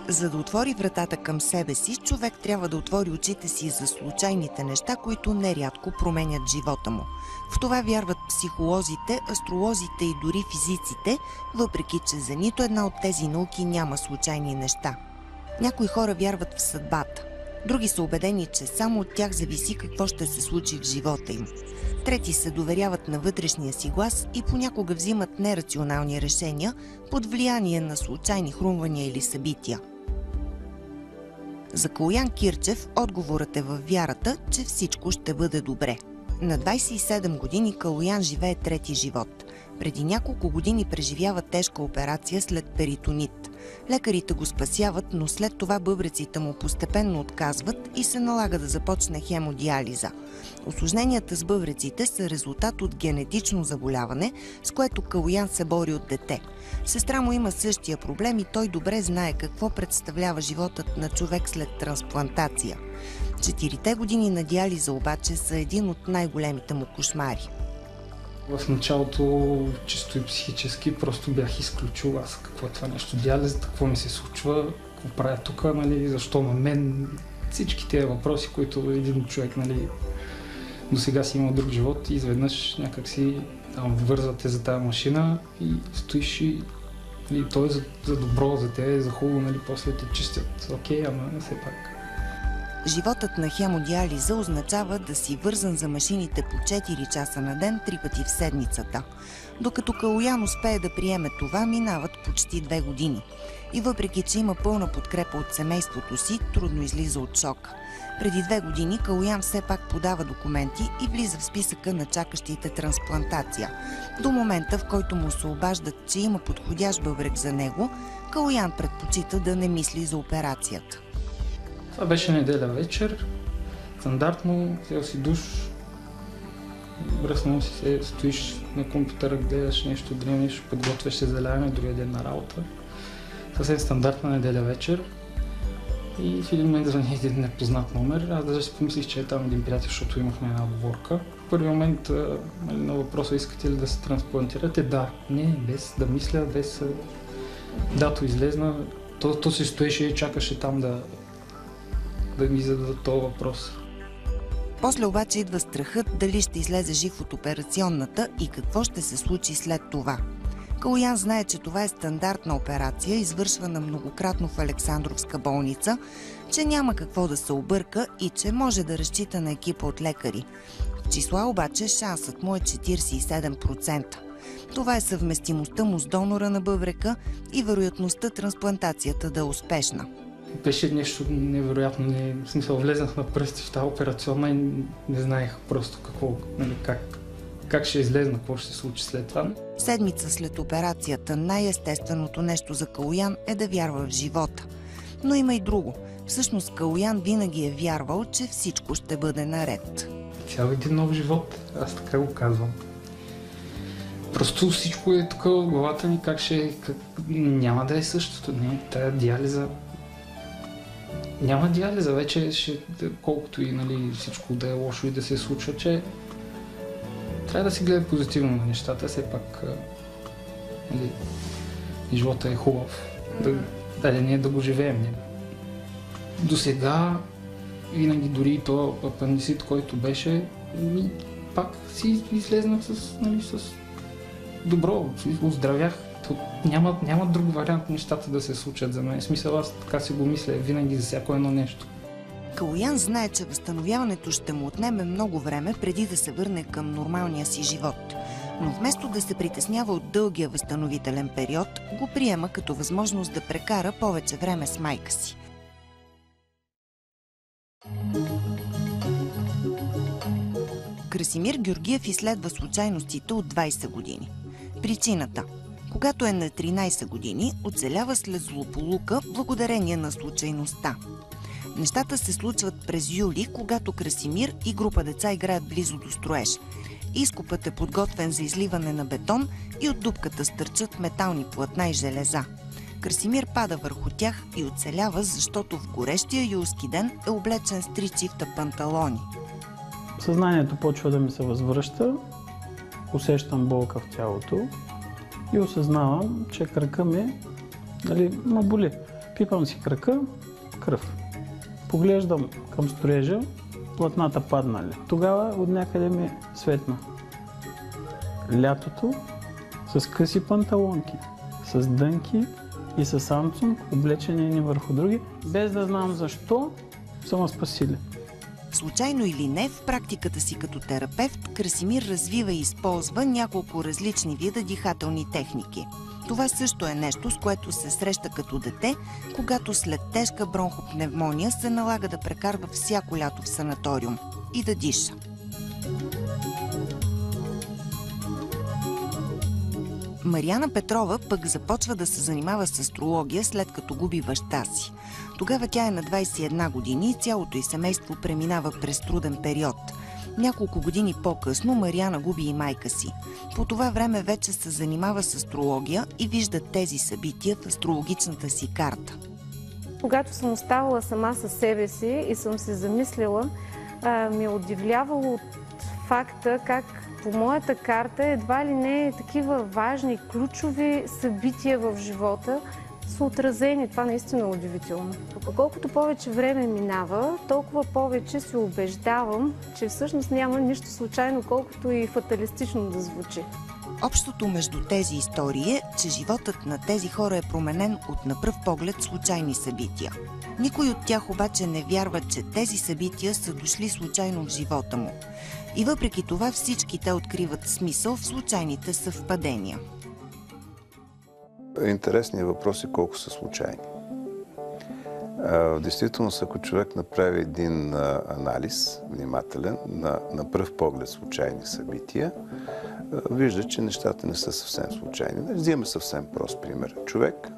За да отвори вратата към себе си, човек трябва да отвори очите си за случайните неща, които нерядко променят живота му. В това вярват психолозите, астролозите и дори физиците, въпреки че за нито една от тези науки няма случайни неща. Някои хора вярват в съдбата. Други са убедени, че само от тях зависи какво ще се случи в живота им. Трети се доверяват на вътрешния си глас и понякога взимат нерационални решения под влияние на случайни хрумвания или събития. За Калоян Кирчев отговорът е във вярата, че всичко ще бъде добре. На 27 години Калоян живее трети живот. Преди няколко години преживява тежка операция след перитонит. Лекарите го спасяват, но след това бъбреците му постепенно отказват и се налага да започне хемодиализа. Усложненията с бъбреците са резултат от генетично заболяване, с което Калоян се бори от дете. Сестра му има същия проблем и той добре знае какво представлява животът на човек след трансплантация. 4 години на диализа обаче са един от най-големите му кошмари. В началото, чисто и психически, просто бях изключил аз какво е това нещо, диализата, какво ми се случва, какво правя тук, нали, защо на мен, всички тези въпроси, които един човек, нали, до сега си имал друг живот и изведнъж някак си вързвате за тази машина и стоиш и нали, то е за добро, за те, за хубаво, нали, после те чистят. Окей, ама все пак. Животът на хемодиализа означава да си вързан за машините по 4 часа на ден, 3 пъти в седмицата. Докато Калоян успее да приеме това, минават почти 2 години. И въпреки, че има пълна подкрепа от семейството си, трудно излиза от шок. Преди 2 години Калоян все пак подава документи и влиза в списъка на чакащите трансплантация. До момента, в който му се обаждат, че има подходящ бъбрек за него, Калоян предпочита да не мисли за операцията. Това беше неделя вечер, стандартно, взел си душ, бръснал си се, стоиш на компютъра, гледаш нещо, дремиш, подготвяш се за лягане, другия ден на работа. Съвсем стандартна неделя вечер и в един момент звъни един непознат номер. Аз даже си помислих, че е там един приятел, защото имахме една оговорка. В първи момент на въпроса искате ли да се трансплантирате? Да, не, без да мисля, без дато излезна. То се стоеше и чакаше там да ми зададат този въпрос. После обаче идва страхът дали ще излезе жив от операционната и какво ще се случи след това. Калоян знае, че това е стандартна операция, извършвана многократно в Александровска болница, че няма какво да се обърка и че може да разчита на екипа от лекари. В числа обаче шансът му е 47%. Това е съвместимостта му с донора на бъбрека и вероятността трансплантацията да е успешна. Беше нещо невероятно. В смисъл, влезнах на пръсти в тази операционна и не знаех просто какво, нали, как ще излезна, какво ще се случи след това. Седмица след операцията най-естественото нещо за Калоян е да вярва в живота. Но има и друго. Всъщност Калоян винаги е вярвал, че всичко ще бъде наред. Цял един нов живот, аз така го казвам. Просто всичко е тук в главата ми, няма да е същото. Не, тая диализа. Няма диализа, вече колкото и нали, всичко да е лошо и да се случва, че трябва да се гледа позитивно на нещата, все пак нали, живота е хубав. Ние да го живеем. До сега, винаги дори то апендицит, който беше, пак си излезнах с добро, оздравях. Няма друг вариант нещата да се случат за мен. В смисъл, аз така си го мисля винаги за всяко едно нещо. Калоян знае, че възстановяването ще му отнеме много време преди да се върне към нормалния си живот. Но вместо да се притеснява от дългия възстановителен период, го приема като възможност да прекара повече време с майка си. Красимир Георгиев изследва случайностите от 20 години. Причината – когато е на 13 години, оцелява след злополука благодарение на случайността. Нещата се случват през юли, когато Красимир и група деца играят близо до строеж. Изкопът е подготвен за изливане на бетон и от дупката стърчат метални платна и железа. Красимир пада върху тях и оцелява, защото в горещия юлски ден е облечен с 3 чифта панталони. Съзнанието почва да ми се възвръща, усещам болка в тялото и осъзнавам, че кръка ми ме боли. Пипам си крака, кръв. Поглеждам към строежа, платната паднали. Тогава от някъде ми светна. Лятото с къси панталонки, с дънки и с Самсунг, облечени едни върху други, без да знам защо, са ме спасили. Случайно или не, в практиката си като терапевт, Красимир развива и използва няколко различни вида дихателни техники. Това също е нещо, с което се среща като дете, когато след тежка бронхопневмония се налага да прекарва всяко лято в санаториум и да диша. Мариана Петрова пък започва да се занимава с астрология, след като губи баща си. Тогава тя е на 21 години и цялото й семейство преминава през труден период. Няколко години по-късно Мариана губи и майка си. По това време вече се занимава с астрология и вижда тези събития в астрологичната си карта. Когато съм оставала сама със себе си и съм се замислила, ми е удивлявало от факта как по моята карта едва ли не такива важни, ключови събития в живота са отразени. Това наистина е удивително. Колкото повече време минава, толкова повече се убеждавам, че всъщност няма нищо случайно, колкото и фаталистично да звучи. Общото между тези истории е, че животът на тези хора е променен от на пръв поглед случайни събития. Никой от тях обаче не вярва, че тези събития са дошли случайно в живота му. И въпреки това всички те откриват смисъл в случайните съвпадения. Интересният въпрос е колко са случайни. В действителност, ако човек направи един анализ, внимателен, на пръв поглед случайни събития, вижда, че нещата не са съвсем случайни. Взимаме съвсем прост пример. Човек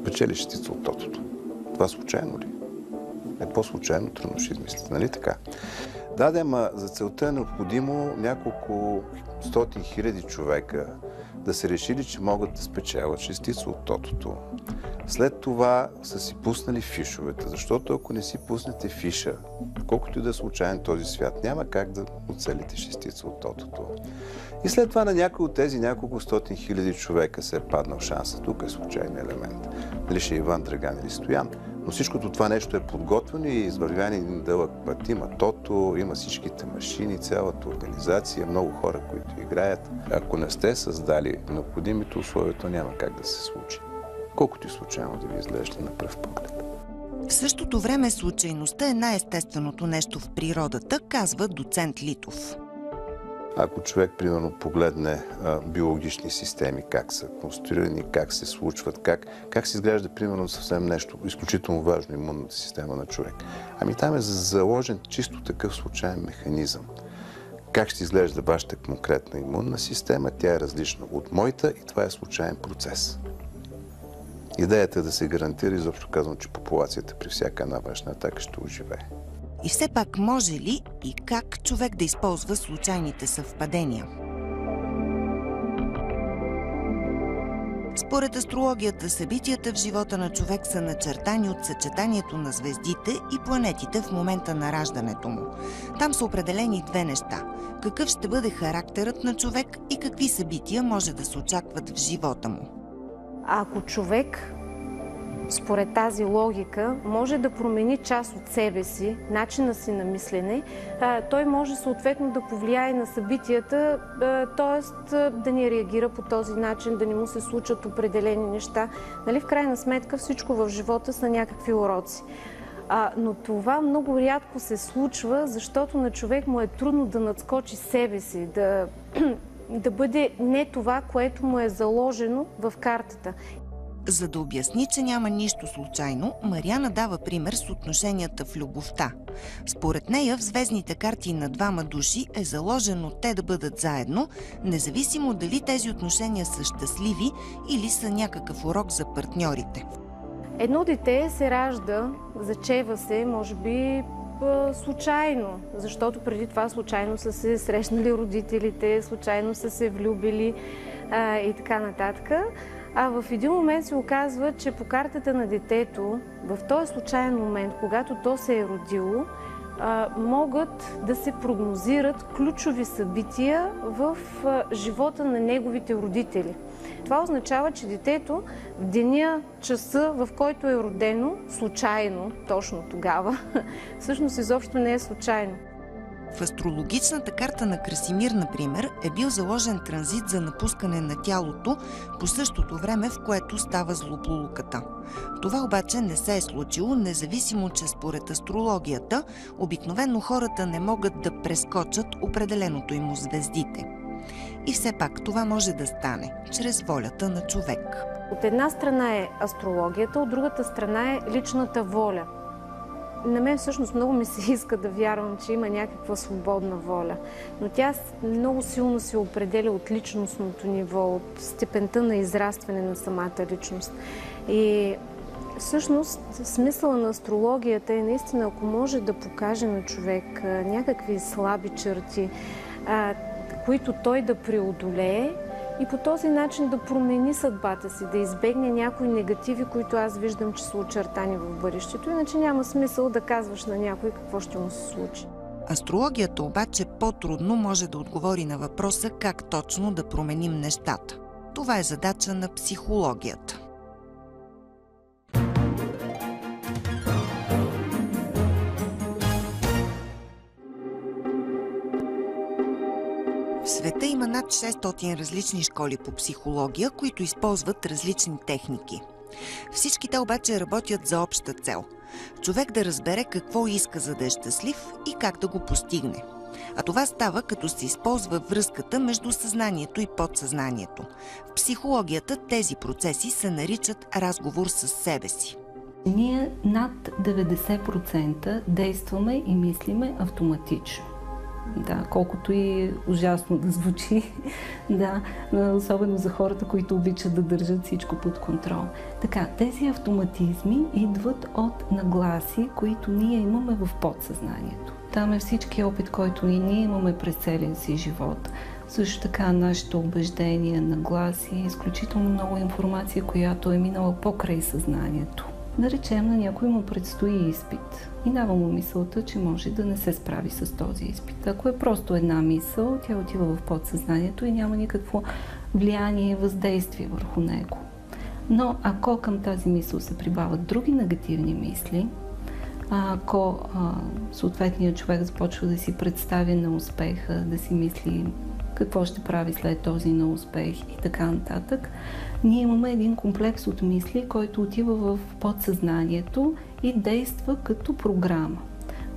печели шестица от тотото. Това случайно ли? Е по-случайно, трудно ще измислите, нали така? Да, ама за целта е необходимо няколко стотин хиляди човека да се решили, че могат да спечелят шестица от тотото. След това са си пуснали фишовете, защото ако не си пуснете фиша, колкото и да е случайен този свят, няма как да оцелите шестица от тотото. И след това на някой от тези няколко стотин хиляди човека се е паднал шанса. Тук е случайен елемент. Дали ще е Иван, Драган или Стоян. Но всичкото това нещо е подготвено и извървян един дълъг път. Има тото, има всичките машини, цялата организация, много хора, които играят. Ако не сте създали необходимите условия, то няма как да се случи. Колкото и случайно да ви изглежда на пръв поглед. В същото време случайността е най-естественото нещо в природата, казва доцент Литов. Ако човек, примерно, погледне биологични системи, как са конструирани, как се случват, как се изглежда, примерно, съвсем нещо изключително важно, имунната система на човек. Ами там е заложен чисто такъв случайен механизъм. Как ще изглежда вашата конкретна имунна система, тя е различна от моята и това е случайен процес. Идеята е да се гарантира, изобщо казвам, че популацията при всяка една външна атака ще оживее. И все пак може ли и как човек да използва случайните съвпадения? Според астрологията, събитията в живота на човек са начертани от съчетанието на звездите и планетите в момента на раждането му. Там са определени две неща. Какъв ще бъде характерът на човек и какви събития може да се очакват в живота му. Ако човек, според тази логика, може да промени част от себе си, начина си на мислене, той може съответно да повлияе на събитията, т.е. да ни реагира по този начин, да не му се случат определени неща. Нали, в крайна сметка всичко в живота са някакви уроци. Но това много рядко се случва, защото на човек му е трудно да надскочи себе си, да бъде не това, което му е заложено в картата. За да обясни, че няма нищо случайно, Мариана дава пример с отношенията в любовта. Според нея в звездните карти на двама души е заложено те да бъдат заедно, независимо дали тези отношения са щастливи или са някакъв урок за партньорите. Едно дете се ражда, зачева се, може би случайно, защото преди това случайно са се срещнали родителите, случайно са се влюбили и така нататък. А в един момент се оказва, че по картата на детето, в този случайен момент, когато то се е родило, могат да се прогнозират ключови събития в живота на неговите родители. Това означава, че детето в деня, часа, в който е родено, случайно, точно тогава, всъщност изобщо не е случайно. В астрологичната карта на Красимир, например, е бил заложен транзит за напускане на тялото по същото време, в което става злополуката. Това обаче не се е случило, независимо, че според астрологията обикновено хората не могат да прескочат определеното им от звездите. И все пак това може да стане чрез волята на човек. От една страна е астрологията, от другата страна е личната воля. На мен всъщност много ми се иска да вярвам, че има някаква свободна воля, но тя много силно се определя от личностното ниво, от степента на израстване на самата личност. И всъщност смисъла на астрологията е наистина, ако може да покаже на човек някакви слаби черти, които той да преодолее и по този начин да промени съдбата си, да избегне някои негативи, които аз виждам, че са очертани в бъдещето. Иначе няма смисъл да казваш на някой какво ще му се случи. Астрологията обаче по-трудно може да отговори на въпроса как точно да променим нещата. Това е задача на психологията. В света има над 600 различни школи по психология, които използват различни техники. Всички те обаче работят за обща цел – човек да разбере какво иска, за да е щастлив и как да го постигне. А това става, като се използва връзката между съзнанието и подсъзнанието. В психологията тези процеси се наричат разговор с себе си. Ние над 90% действаме и мислиме автоматично. Да, колкото и ужасно да звучи, да, особено за хората, които обичат да държат всичко под контрол. Така, тези автоматизми идват от нагласи, които ние имаме в подсъзнанието. Там е всички опит, който и ние имаме през целия си живот. Също така нашите убеждения, нагласи, изключително много информация, която е минала покрай съзнанието. Да речем, на някой му предстои изпит и дава му мисълта, че може да не се справи с този изпит. Ако е просто една мисъл, тя отива в подсъзнанието и няма никакво влияние и въздействие върху него. Но ако към тази мисъл се прибавят други негативни мисли, ако съответният човек започва да си представя неуспеха, да си мисли какво ще прави след този неуспех и така нататък, ние имаме един комплекс от мисли, който отива в подсъзнанието и действа като програма.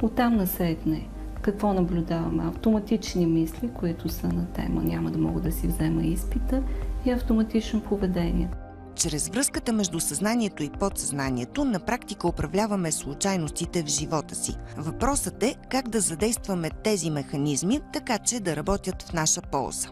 Оттам насетне какво наблюдаваме? Автоматични мисли, които са на тема няма да мога да си взема изпита, и автоматично поведение. Чрез връзката между съзнанието и подсъзнанието на практика управляваме случайностите в живота си. Въпросът е как да задействаме тези механизми, така че да работят в наша полза.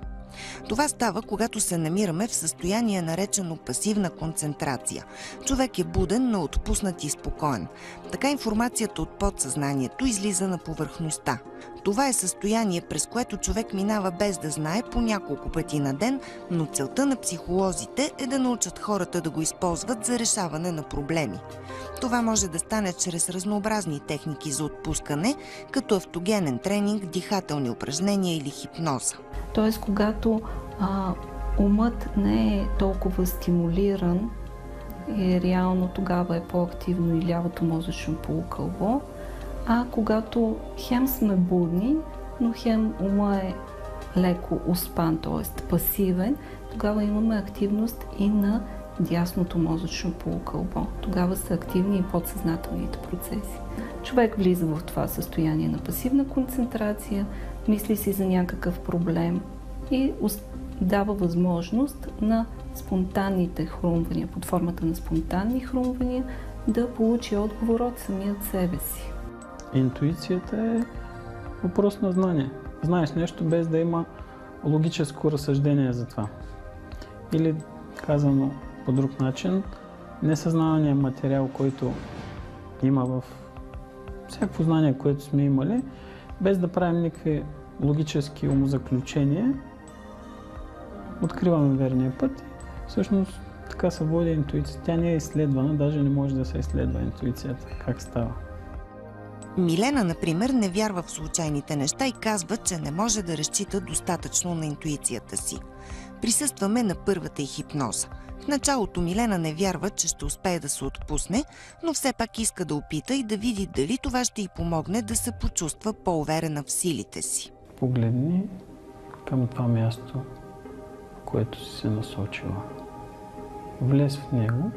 Това става, когато се намираме в състояние наречено пасивна концентрация. Човек е буден, но отпуснат и спокоен. Така информацията от подсъзнанието излиза на повърхността. Това е състояние, през което човек минава без да знае по няколко пъти на ден, но целта на психолозите е да научат хората да го използват за решаване на проблеми. Това може да стане чрез разнообразни техники за отпускане, като автогенен тренинг, дихателни упражнения или хипноза. Тоест, когато умът не е толкова стимулиран и реално тогава е по-активно и лявото мозъчно полукълбо, а когато хем сме будни, но хем ума е леко успан, т.е. пасивен, тогава имаме активност и на дясното мозъчно полукълбо. Тогава са активни и подсъзнателните процеси. Човек влиза в това състояние на пасивна концентрация, мисли си за някакъв проблем и дава възможност на спонтанните хрумвания, под формата на спонтанни хрумвания, да получи отговор от самият себе си. Интуицията е въпрос на знание. Знаеш нещо без да има логическо разсъждение за това. Или, казано по друг начин, несъзнаваният материал, който има в всяко знание, което сме имали, без да правим никакви логически умозаключения, откриваме верния път и всъщност така се води интуицията. Тя не е изследвана, даже не може да се изследва интуицията. Как става? Милена, например, не вярва в случайните неща и казва, че не може да разчита достатъчно на интуицията си. Присъстваме на първата й хипноза. В началото Милена не вярва, че ще успее да се отпусне, но все пак иска да опита и да види дали това ще й помогне да се почувства по-уверена в силите си. Погледни към това място, в което си се насочила. Влез в него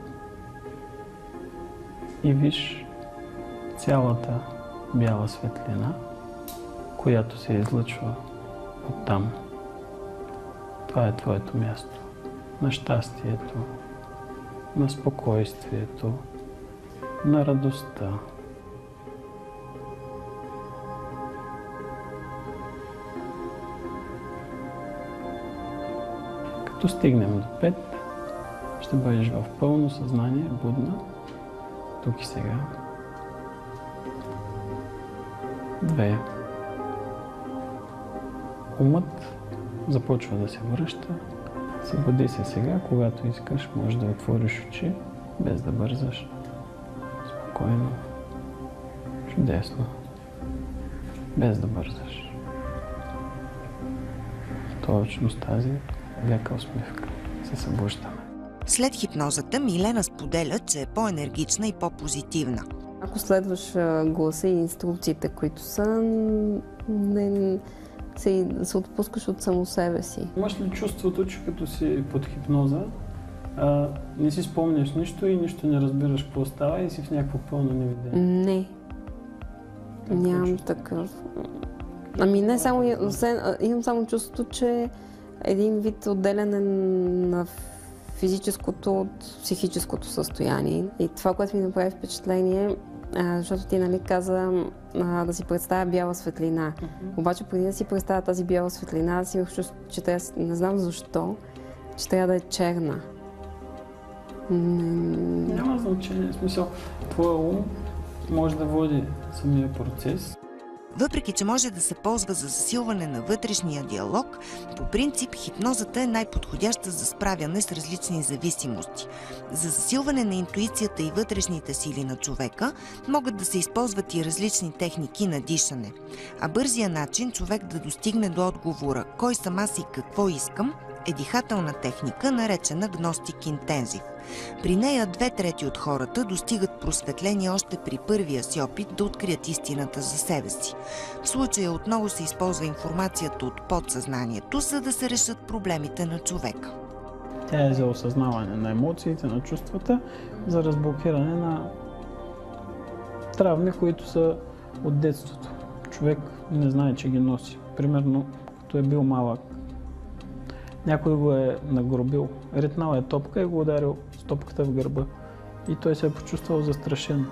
и виж цялата бяла светлина, която се излъчва оттам. Това е твоето място. На щастието, на спокойствието, на радостта. Като стигнем до 5, ще бъдеш в пълно съзнание, будна, тук и сега. 2. Умът започва да се връща. Събуди се сега, когато искаш, можеш да отвориш очи, без да бързаш. Спокойно. Чудесно. Без да бързаш. Точно с тази лека усмивка се събуждаме. След хипнозата Милена споделя, че е по-енергична и по-позитивна. Ако следваш гласа и инструкциите, които са, не се отпускаш от само себе си. Имаш ли чувството, че като си под хипноза, не си спомняш нищо и нищо не разбираш какво става и си в някакво пълно невидение? Не. Нямам такъв. Ами не само, имам само чувството, че един вид отделяне на физическото от психическото състояние. И това, което ми направи впечатление, защото ти, нали, каза да си представя бяла светлина. Обаче преди да си представя тази бяла светлина, си имах чувство, че трябва, не знам защо, че трябва да е черна. Няма значение. В смисъл, твоя ум може да води самия процес. Въпреки че може да се ползва за засилване на вътрешния диалог, по принцип хипнозата е най-подходяща за справяне с различни зависимости. За засилване на интуицията и вътрешните сили на човека могат да се използват и различни техники на дишане. А бързия начин човек да достигне до отговора «Кой съм аз и какво искам?» е дихателна техника, наречена гностик интензив. При нея 2/3 от хората достигат просветление още при първия си опит да открият истината за себе си. В случая отново се използва информацията от подсъзнанието, за да се решат проблемите на човека. Тя е за осъзнаване на емоциите, на чувствата, за разблокиране на травми, които са от детството. Човек не знае, че ги носи. Примерно, като е бил малък, някой го е нагробил, ритнал е топка и го ударил с топката в гърба. И той се е почувствал застрашен.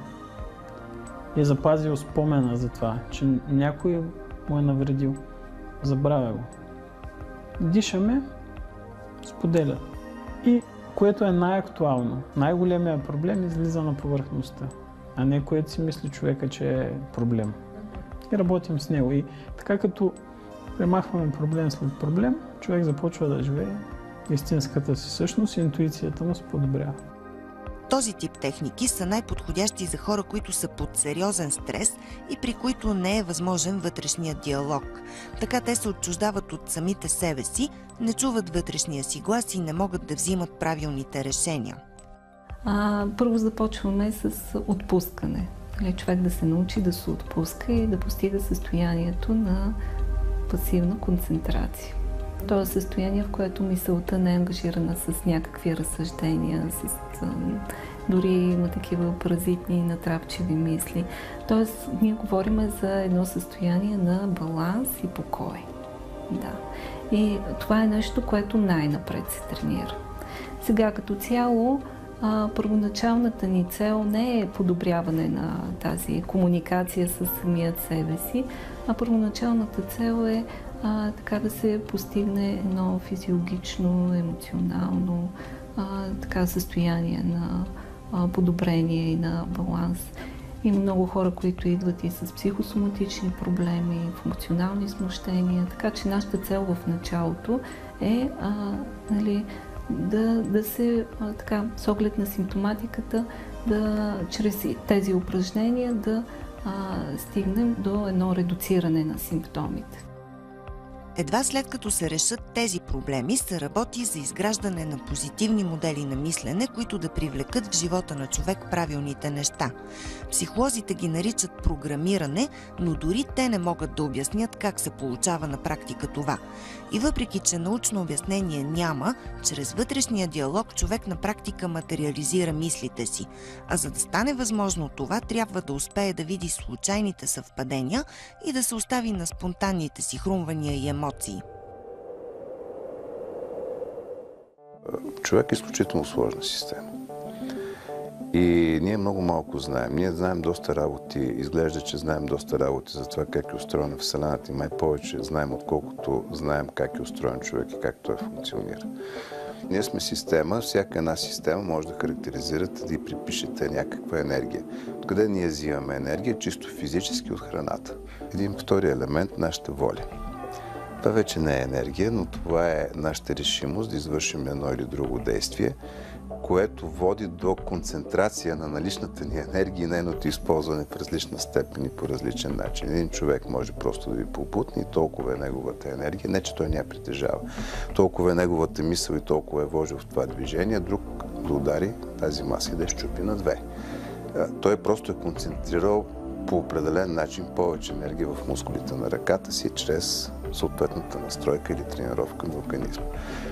И е запазил спомена за това, че някой му е навредил. Забравя го. Дишаме, споделя. И което е най-актуално, най-големият проблем излиза на повърхността, а не което си мисли човека, че е проблем. И работим с него. И така като премахваме проблем след проблем, човек започва да живее истинската си същност и интуицията му се подобрява. Този тип техники са най-подходящи за хора, които са под сериозен стрес и при които не е възможен вътрешният диалог. Така те се отчуждават от самите себе си, не чуват вътрешния си глас и не могат да взимат правилните решения. Първо започваме с отпускане. Човек да се научи да се отпуска и да постига състоянието на пасивна концентрация. То е състояние, в което мисълта не е ангажирана с някакви разсъждения, дори има такива паразитни и натрапчиви мисли. Тоест, ние говорим за едно състояние на баланс и покой. Да. И това е нещо, което най-напред се тренира. Сега, като цяло, първоначалната ни цел не е подобряване на тази комуникация с самият себе си, а първоначалната цел е така да се постигне едно физиологично, емоционално състояние на подобрение и на баланс. Има много хора, които идват и с психосоматични проблеми, функционални смущения, така че нашата цел в началото е да се, с оглед на симптоматиката, чрез тези упражнения да стигнем до едно редуциране на симптомите. Едва след като се решат тези проблеми, се работи за изграждане на позитивни модели на мислене, които да привлекат в живота на човек правилните неща. Психолозите ги наричат програмиране, но дори те не могат да обяснят как се получава на практика това. И въпреки, че научно обяснение няма, чрез вътрешния диалог човек на практика материализира мислите си. А за да стане възможно това, трябва да успее да види случайните съвпадения и да се остави на спонтанните си хрумвания и емоции. Човек е изключително сложна система. И ние много малко знаем. Ние знаем доста работи, изглежда, че знаем доста работи за това как е устроена Вселената и май повече знаем, отколкото знаем как е устроен човек и как той функционира. Ние сме система, всяка една система може да характеризирате, да й припишете някаква енергия. Откъде ние взимаме енергия? Чисто физически от храната. Един втори елемент – нашата воля. Това вече не е енергия, но това е нашата решимост да извършим едно или друго действие, което води до концентрация на наличната ни енергия и нейното използване в различна степен и по различен начин. Един човек може просто да ви попутне и толкова е неговата енергия, не че той не я притежава. Толкова е неговата мисъл и толкова е вложил в това движение, друг да удари тази маса и да я счупи на две. Той просто е концентрирал по определен начин повече енергия в мускулите на ръката си, чрез съответната настройка или тренировка на организма.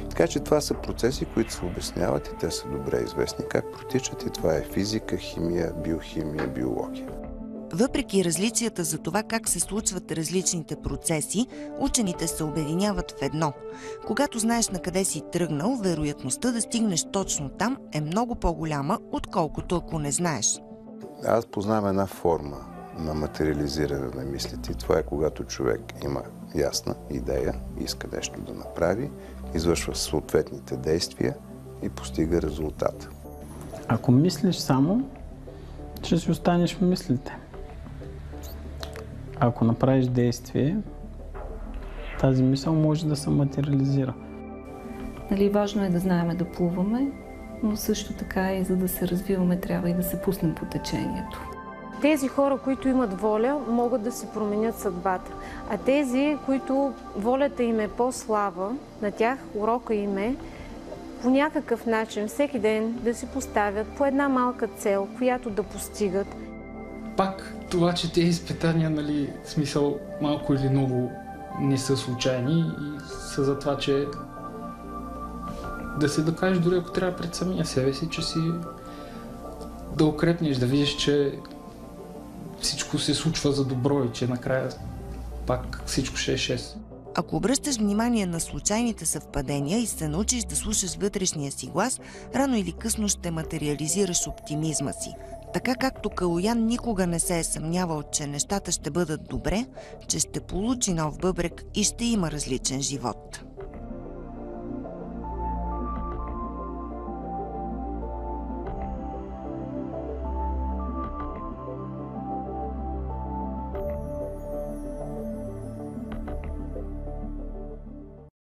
Така че това са процеси, които се обясняват и те са добре известни как протичат и това е физика, химия, биохимия, биология. Въпреки различията за това как се случват различните процеси, учените се обединяват в едно. Когато знаеш на къде си тръгнал, вероятността да стигнеш точно там е много по-голяма, отколкото ако не знаеш. Аз познавам една форма на материализиране на мислите и това е когато човек има ясна идея, иска нещо да направи, извършва съответните действия и постига резултата. Ако мислиш само, ще си останеш в мислите. Ако направиш действие, тази мисъл може да се материализира. Важно е да знаем да плуваме, но също така и за да се развиваме, трябва и да се пуснем по течението. Тези хора, които имат воля, могат да си променят съдбата. А тези, които волята им е по-слаба, на тях урока им е по някакъв начин всеки ден да си поставят по една малка цел, която да постигат. Пак това, че тези изпитания, смисъл малко или много не са случайни и са за това, че да се докажеш дори ако трябва пред самия себе си, че си да укрепнеш, да видиш, че всичко се случва за добро и че накрая пак всичко ще е 6. Ако обръщаш внимание на случайните съвпадения и се научиш да слушаш вътрешния си глас, рано или късно ще материализираш оптимизма си. Така както Калоян никога не се е съмнявал, че нещата ще бъдат добре, че ще получи нов бъбрек и ще има различен живот.